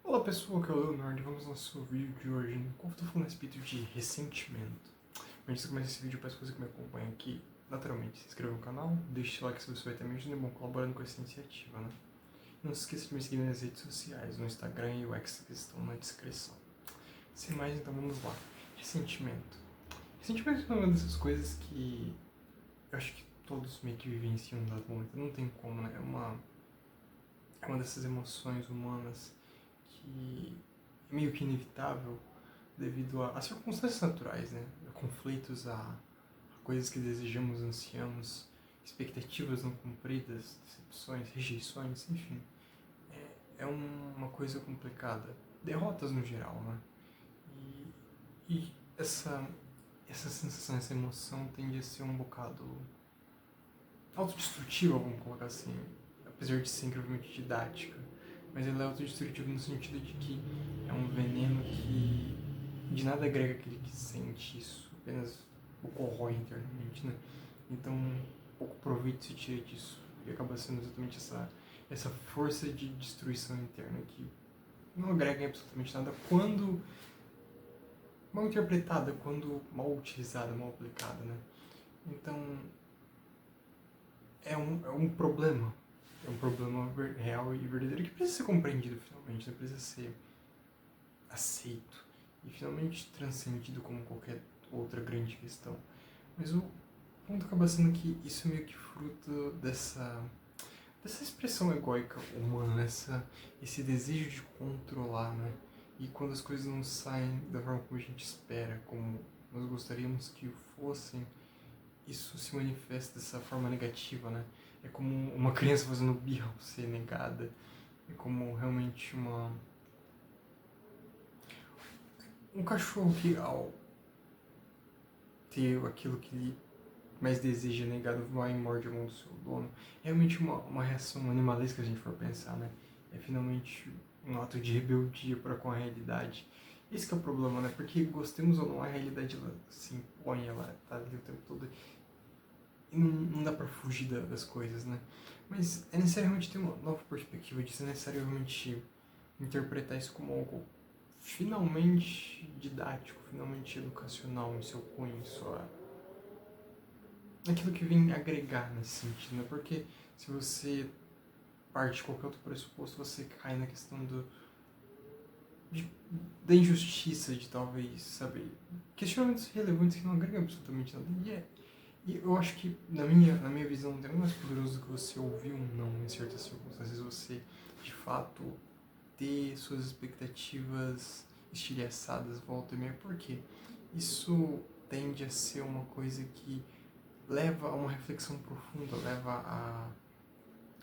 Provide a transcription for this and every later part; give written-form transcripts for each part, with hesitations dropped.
Olá pessoal, aqui é o Leonardo e vamos ao nosso vídeo de hoje, no qual eu estou falando a respeito de ressentimento. Antes de começar esse vídeo, eu peço que você que me acompanha aqui, naturalmente, se inscreva no canal, deixe o like se você vai ter me ajudando bom colaborando com essa iniciativa, né? Não se esqueça de me seguir nas redes sociais, no Instagram e o X que estão na descrição. Sem mais, então vamos lá. Ressentimento. Ressentimento é uma dessas coisas que eu acho que todos meio que vivenciam em um dado momento, não tem como, né? É uma dessas emoções humanas que é meio que inevitável devido a circunstâncias naturais, né? A conflitos, a coisas que desejamos, ansiamos, expectativas não cumpridas, decepções, rejeições, enfim. Uma coisa complicada. Derrotas no geral, né? E essa sensação, essa emoção tende a ser um bocado autodestrutiva, vamos colocar assim, apesar de ser incrivelmente didática. Mas ela é autodestrutiva no sentido de que é um veneno que de nada agrega aquele que sente isso, apenas o corrói internamente, né? Então, pouco proveito se tira disso. E acaba sendo exatamente essa força de destruição interna que não agrega em absolutamente nada quando mal interpretada, quando mal utilizada, mal aplicada, né? Então, é um problema. É um problema real e verdadeiro que precisa ser compreendido finalmente, né? Precisa ser aceito e finalmente transcendido como qualquer outra grande questão. Mas o ponto acaba sendo que isso é meio que fruto dessa expressão egóica humana, esse desejo de controlar, né? E quando as coisas não saem da forma como a gente espera, como nós gostaríamos que fossem, isso se manifesta dessa forma negativa, né? É como uma criança fazendo birra ao ser negada. É como realmente um cachorro que, ao ter aquilo que ele mais deseja negado, vai e morde a mão do seu dono. É realmente uma reação animalesca, se a gente for pensar, né? É finalmente um ato de rebeldia para com a realidade. Esse que é o problema, né? Porque gostemos ou não, a realidade ela se impõe, ela tá ali o tempo todo. E não dá para fugir das coisas, né? Mas é necessário realmente ter uma nova perspectiva disso, é necessário realmente interpretar isso como algo finalmente didático, finalmente educacional em seu cunho, em sua aquilo que vem agregar nesse sentido, né? Porque se você parte de qualquer outro pressuposto, você cai na questão de, da injustiça, de talvez, sabe, questionamentos relevantes que não agregam absolutamente nada. E eu acho que, na minha visão, não tem nada mais poderoso do que você ouvir um não em certas circunstâncias, você, de fato, ter suas expectativas estilhaçadas volta e meia, porque isso tende a ser uma coisa que leva a uma reflexão profunda, leva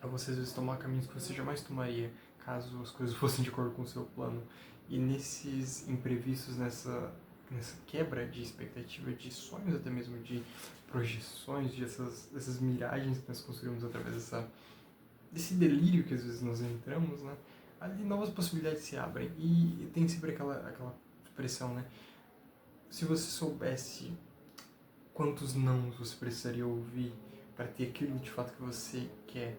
a você às vezes tomar caminhos que você jamais tomaria caso as coisas fossem de acordo com o seu plano. E nesses imprevistos, nessa quebra de expectativa, de sonhos até mesmo, de projeções, dessas miragens que nós construímos através desse delírio que às vezes nós entramos, né? Ali novas possibilidades se abrem e tem sempre aquela expressão, né? Se você soubesse quantos não você precisaria ouvir para ter aquilo de fato que você quer,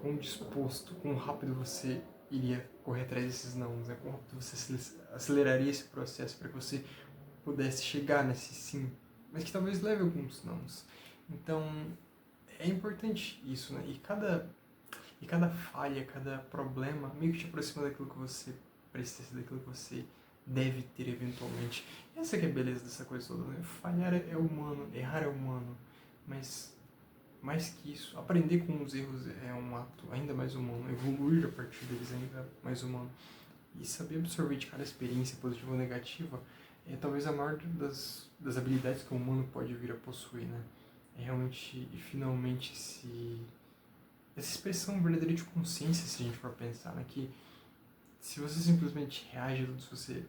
quão disposto, quão rápido você iria correr atrás desses não, né? Quão rápido você aceleraria esse processo para que você pudesse chegar nesse sim, mas que talvez leve alguns nãos. Então, é importante isso, né? E cada falha, cada problema meio que te aproxima daquilo que você precisa, daquilo que você deve ter eventualmente. Essa que é a beleza dessa coisa toda, né? Falhar é humano, errar é humano, mas mais que isso, aprender com os erros é um ato ainda mais humano, evoluir a partir deles é ainda mais humano. E saber absorver de cada experiência, positiva ou negativa, é talvez a maior das habilidades que o humano pode vir a possuir, né? É realmente e finalmente essa expressão verdadeira de consciência, se a gente for pensar, né? Que se você simplesmente reage a tudo, se você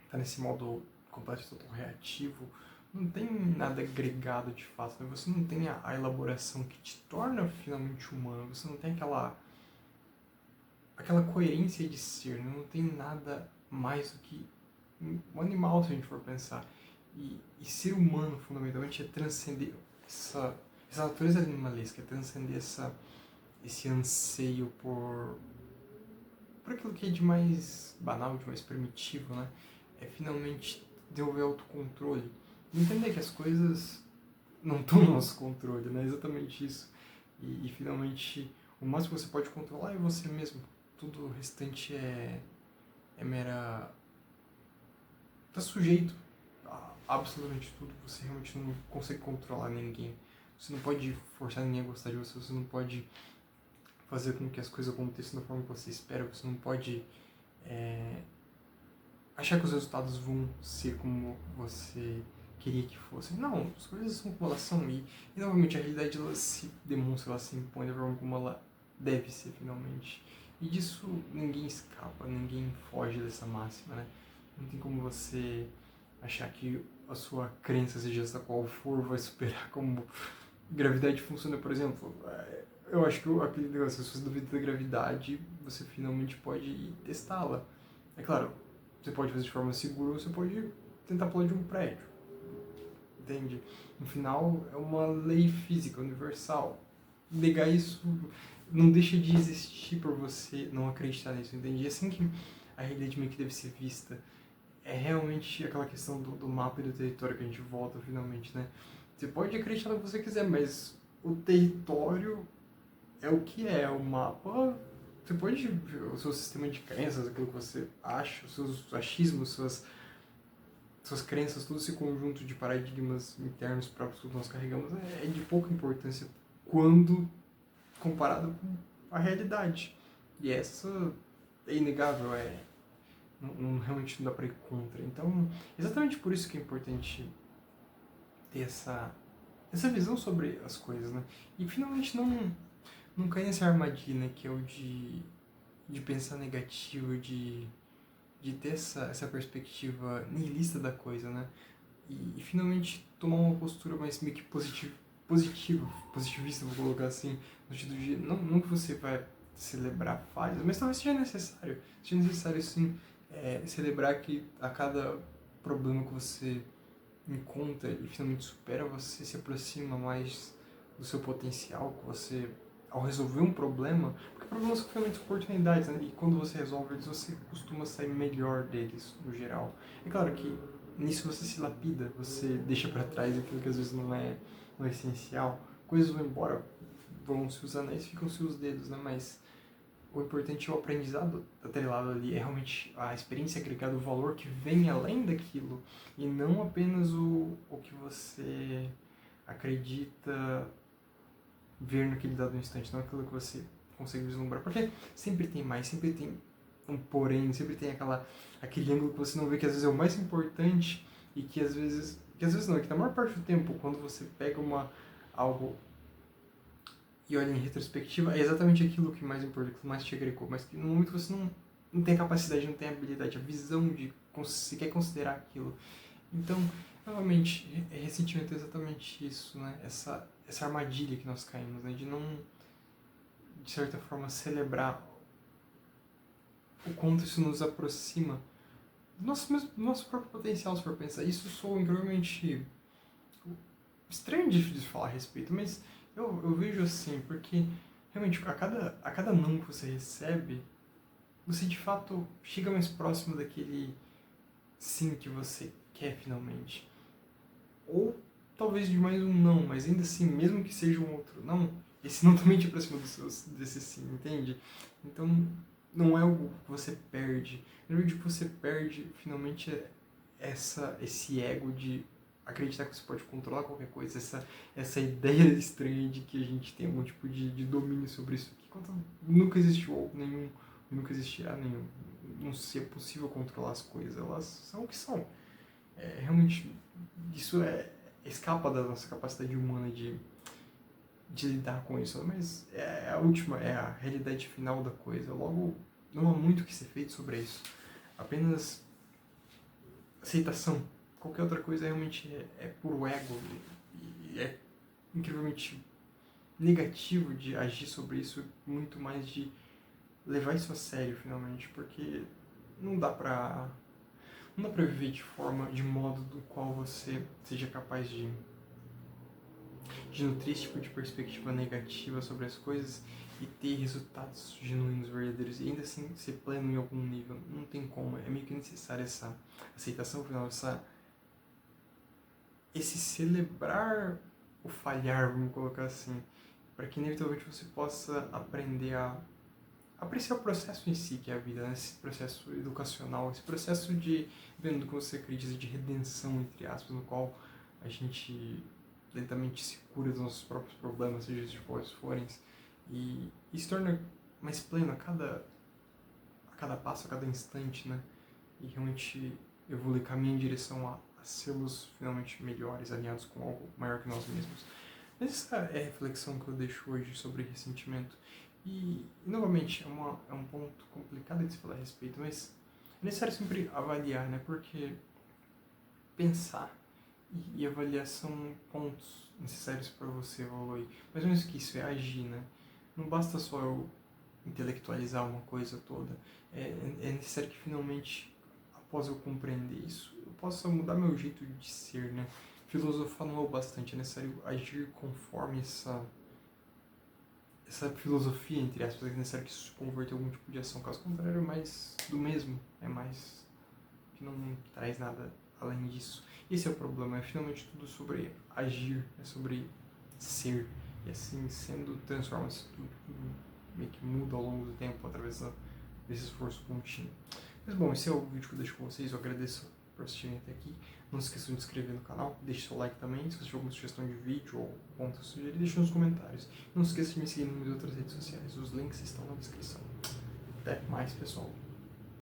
está nesse modo completo e total reativo, não tem nada agregado de fato, né? Você não tem a elaboração que te torna finalmente humano, você não tem aquela coerência de ser, né? Não tem nada mais do que um animal, se a gente for pensar. E ser humano, fundamentalmente, é transcender essa natureza animalesca, é transcender esse anseio por por aquilo que é de mais banal, de mais primitivo, né? É finalmente desenvolver autocontrole. Entender que as coisas não estão no nosso controle, né? Exatamente isso. E finalmente, o máximo que você pode controlar é você mesmo. Tudo o restante é mera... Tá sujeito a absolutamente tudo. Você realmente não consegue controlar ninguém. Você não pode forçar ninguém a gostar de você. Você não pode fazer com que as coisas aconteçam da forma que você espera. Você não pode achar que os resultados vão ser como você queria que fossem. Não, as coisas são como elas são. E novamente, a realidade ela se demonstra, ela se impõe da forma como ela deve ser finalmente. E disso ninguém escapa, ninguém foge dessa máxima, né? Não tem como você achar que a sua crença, seja essa qual for, vai superar como gravidade funciona, por exemplo. Eu acho que aquele negócio, se você duvida da gravidade, você finalmente pode ir testá-la. É claro, você pode fazer de forma segura ou você pode tentar pular de um prédio. Entende? No final, é uma lei física universal. Negar isso não deixa de existir por você não acreditar nisso, entende? E assim que a realidade meio que deve ser vista, é realmente aquela questão do mapa e do território que a gente volta finalmente, né? Você pode acreditar no que você quiser, mas o território é o que é. O mapa, você pode ver o seu sistema de crenças, aquilo que você acha, os seus achismos, suas crenças, todo esse conjunto de paradigmas internos próprios que nós carregamos é de pouca importância quando comparado com a realidade. E essa é inegável, realmente não dá para ir contra. Então, exatamente por isso que é importante ter essa visão sobre as coisas, né? E finalmente não cair nessa armadilha, né, que é o de pensar negativo, de ter essa perspectiva nihilista da coisa, né? E finalmente tomar uma postura mais meio que positivista, vou colocar assim, no sentido de não que você vai celebrar falhas, mas talvez seja necessário sim celebrar que a cada problema que você encontra e finalmente supera, você se aproxima mais do seu potencial, que você, ao resolver um problema, porque problemas são finalmente oportunidades, né? E quando você resolve eles, você costuma sair melhor deles, no geral. É claro que nisso você se lapida, você deixa para trás aquilo que às vezes não é essencial. Coisas vão embora, vão-se os anéis, ficam-se os dedos, né? Mas o importante é o aprendizado atrelado ali, é realmente a experiência agregada, o valor que vem além daquilo, e não apenas o que você acredita ver naquele dado instante, não aquilo que você consegue vislumbrar, porque sempre tem mais, sempre tem um porém, sempre tem aquele ângulo que você não vê, que às vezes é o mais importante, e que às vezes não, é que na maior parte do tempo, quando você pega algo e olha em retrospectiva, é exatamente aquilo que mais importa, aquilo que mais te agregou, mas que no momento você não tem a capacidade, não tem a habilidade, a visão de sequer considerar aquilo. Então, novamente, ressentimento é exatamente isso, né? Essa armadilha que nós caímos, né? De não, de certa forma, celebrar o quanto isso nos aproxima do nosso próprio potencial, se for pensar. Isso soa incrivelmente estranho de falar a respeito, mas eu vejo assim, porque realmente a cada não que você recebe, você de fato chega mais próximo daquele sim que você quer finalmente. Ou talvez de mais um não, mas ainda assim, mesmo que seja um outro não, esse não também te aproxima desse sim, entende? Então não é algo que você perde. Na verdade, o que você perde finalmente é esse ego de acreditar que você pode controlar qualquer coisa, essa ideia estranha de que a gente tem algum tipo de domínio sobre isso aqui, quando nunca existiu nenhum, nunca existirá nenhum. Não se é possível controlar as coisas, elas são o que são. Realmente, isso escapa da nossa capacidade humana de lidar com isso, mas é a última, é a realidade final da coisa. Logo, não há muito que ser feito sobre isso. Apenas aceitação. Qualquer outra coisa realmente é puro ego e é incrivelmente negativo de agir sobre isso, muito mais de levar isso a sério finalmente, porque não dá pra viver de modo do qual você seja capaz de nutrir esse tipo de perspectiva negativa sobre as coisas e ter resultados genuínos, verdadeiros, e ainda assim ser pleno em algum nível. Não tem como, é meio que necessária essa aceitação final, esse celebrar o falhar, vamos colocar assim, para que inevitavelmente você possa aprender a apreciar o processo em si, que é a vida, né? Esse processo educacional, esse processo de, vendo que você acredita, de redenção, entre aspas, no qual a gente lentamente se cura dos nossos próprios problemas, seja de quais forem, e se torna mais pleno a cada passo, a cada instante, né? E realmente evolui, caminha em direção a sermos finalmente melhores, alinhados com algo maior que nós mesmos. Mas essa é a reflexão que eu deixo hoje sobre ressentimento. E, novamente, é um ponto complicado de se falar a respeito, mas é necessário sempre avaliar, né? Porque pensar e avaliar são pontos necessários para você evoluir. Mas não que isso é agir, né? Não basta só eu intelectualizar uma coisa toda. É necessário que finalmente, após eu compreender isso, eu possa mudar meu jeito de ser, né? Filosofar não é o bastante, é necessário agir conforme essa filosofia, entre aspas, é necessário que isso se converta em algum tipo de ação. Caso contrário, é mais do mesmo, é mais que não traz nada além disso. Esse é o problema, é finalmente tudo sobre agir, é sobre ser, e assim sendo transforma-se tudo meio que muda ao longo do tempo através desse esforço contínuo. Mas bom, esse é o vídeo que eu deixo com vocês, eu agradeço por assistirem até aqui. Não se esqueçam de se inscrever no canal, deixe seu like também, se você tiver alguma sugestão de vídeo ou ponto a sugerir, deixe nos comentários. Não se esqueça de me seguir nas minhas outras redes sociais, os links estão na descrição. Até mais, pessoal.